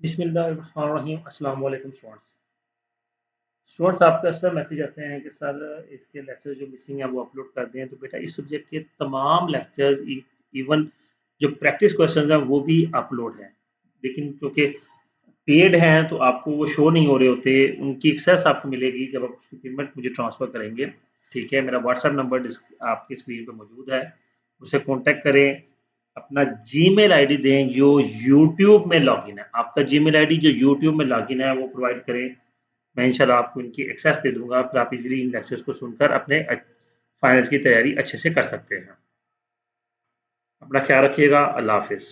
बिस्मिल्लाहिर्रहमानिर्रहीम। अस्सलाम वालेकुम स्टूडेंट्स, आपका अक्सर मैसेज आते हैं कि सर इसके लेक्चर जो मिसिंग है वो अपलोड कर दें। तो बेटा इस सब्जेक्ट के तमाम लेक्चर्स इवन जो प्रैक्टिस क्वेश्चंस हैं वो भी अपलोड हैं, लेकिन क्योंकि पेड हैं तो आपको वो शो नहीं हो रहे होते। उनकी एक्सेस आपको मिलेगी जब आप उसकी पेमेंट मुझे ट्रांसफ़र करेंगे। ठीक है, मेरा व्हाट्सएप नंबर आपकी स्क्रीन पर मौजूद है, उसे कॉन्टेक्ट करें। अपना जीमेल आईडी दें जो यूट्यूब में लॉगिन है। आपका जीमेल आईडी जो यूट्यूब में लॉगिन है वो प्रोवाइड करें। मैं इंशाल्लाह आपको इनकी एक्सेस दे दूंगा, फिर आप इजीली इन लेक्चर्स को सुनकर अपने फाइनल्स की तैयारी अच्छे से कर सकते हैं। अपना ख्याल रखिएगा। अल्लाह हाफिज़।